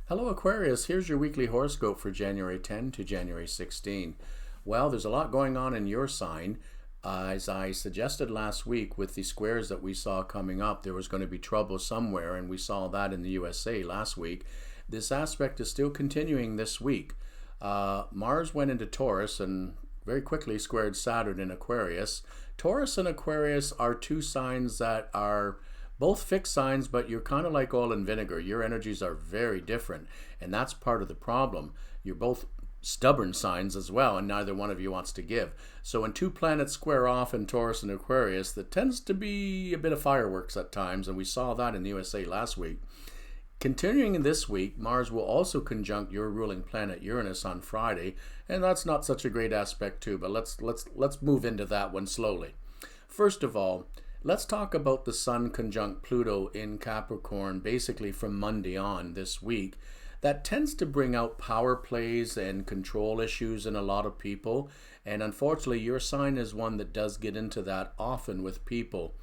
Hello Aquarius, here's your weekly horoscope for January 10 to January 16. Well, there's a lot going on in your sign. As I suggested last week with the squares that we saw coming up, there was going to be trouble somewhere, and we saw that in the USA last week. This aspect is still continuing this week. Mars went into Taurus and very quickly squared Saturn in Aquarius. Taurus and Aquarius are two signs that are both fixed signs, but you're kind of like oil and vinegar. Your energies are very different, and that's part of the problem. You're both stubborn signs as well, and neither one of you wants to give. So when two planets square off in Taurus and Aquarius, that tends to be a bit of fireworks at times, and we saw that in the USA last week. Continuing in this week, Mars will also conjunct your ruling planet Uranus on Friday, and that's not such a great aspect too, but let's move into that one slowly. First of all, let's talk about the Sun conjunct Pluto in Capricorn, basically from Monday on this week. That tends to bring out power plays and control issues in a lot of people, and unfortunately your sign is one that does get into that often with people.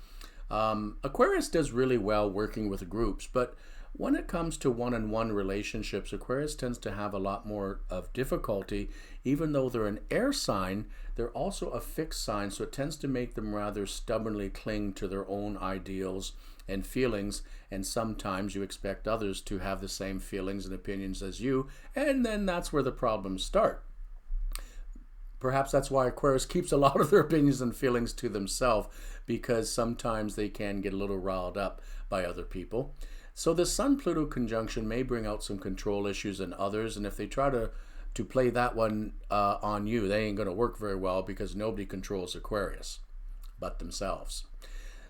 Aquarius does really well working with groups, but when it comes to one-on-one relationships, Aquarius tends to have a lot more of difficulty. Even though they're an air sign, they're also a fixed sign, so it tends to make them rather stubbornly cling to their own ideals and feelings, and sometimes you expect others to have the same feelings and opinions as you, and then that's where the problems start. Perhaps that's why Aquarius keeps a lot of their opinions and feelings to themselves, because sometimes they can get a little riled up by other people. So the Sun-Pluto conjunction may bring out some control issues in others, and if they try to play that one on you, they ain't going to work very well, because nobody controls Aquarius but themselves.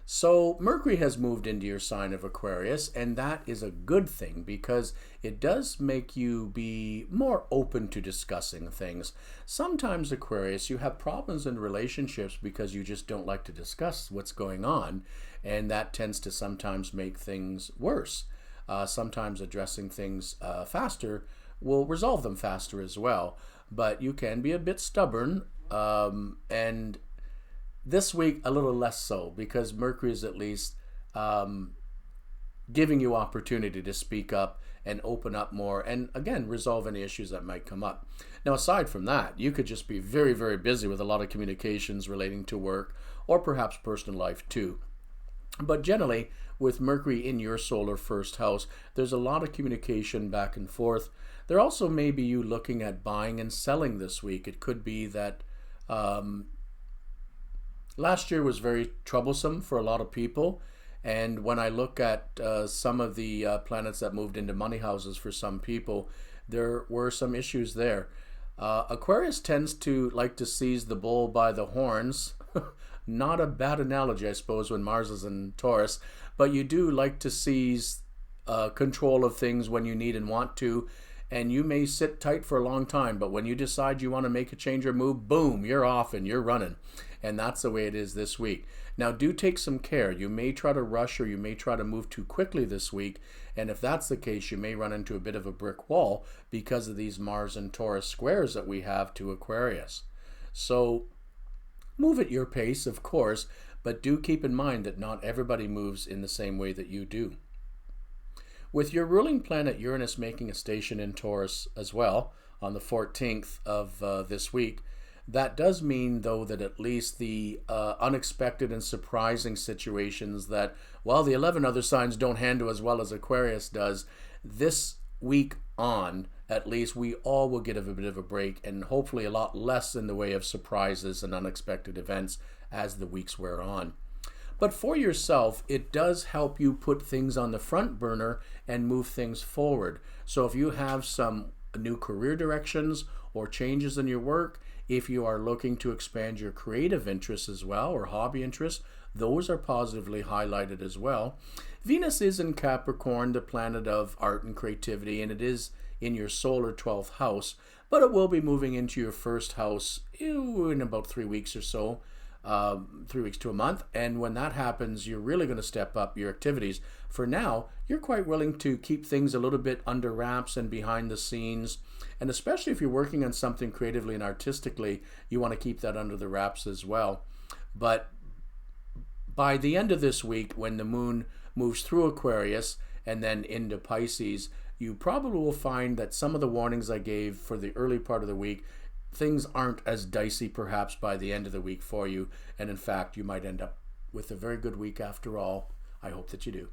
So Mercury has moved into your sign of Aquarius, and that is a good thing because it does make you be more open to discussing things. Sometimes, Aquarius, you have problems in relationships because you just don't like to discuss what's going on, and that tends to sometimes make things worse. Sometimes addressing things faster will resolve them faster as well, but you can be a bit stubborn, and this week, a little less so, because Mercury is at least giving you opportunity to speak up and open up more, and again, resolve any issues that might come up. Now, aside from that, you could just be very, very busy with a lot of communications relating to work or perhaps personal life too. But generally, with Mercury in your solar first house, there's a lot of communication back and forth. There also may be you looking at buying and selling this week. It could be that last year was very troublesome for a lot of people, and when I look at some of the planets that moved into money houses for some people, there were some issues there. Aquarius tends to like to seize the bull by the horns. Not a bad analogy, I suppose, when Mars is in Taurus, but you do like to seize control of things when you need and want to, and you may sit tight for a long time, but when you decide you want to make a change or move, boom, you're off and you're running. And that's the way it is this week. Now, do take some care. You may try to rush, or you may try to move too quickly this week, and if that's the case, you may run into a bit of a brick wall because of these Mars and Taurus squares that we have to Aquarius. So move at your pace, of course, but do keep in mind that not everybody moves in the same way that you do. With your ruling planet Uranus making a station in Taurus as well on the 14th of this week, that does mean, though, that at least the unexpected and surprising situations that, well, the 11 other signs don't handle as well as Aquarius does, this week on, at least we all will get a bit of a break, and hopefully a lot less in the way of surprises and unexpected events as the weeks wear on. But for yourself, it does help you put things on the front burner and move things forward. So if you have some new career directions or changes in your work, if you are looking to expand your creative interests as well, or hobby interests, those are positively highlighted as well. Venus is in Capricorn, the planet of art and creativity, and it is in your solar 12th house, but it will be moving into your first house in about 3 weeks or so. 3 weeks to a month, and when that happens, you're really going to step up your activities. For now, you're quite willing to keep things a little bit under wraps and behind the scenes, and especially if you're working on something creatively and artistically, you want to keep that under the wraps as well. But by the end of this week, when the moon moves through Aquarius and then into Pisces, you probably will find that some of the warnings I gave for the early part of the week, things aren't as dicey perhaps by the end of the week for you. And in fact, you might end up with a very good week after all. I hope that you do.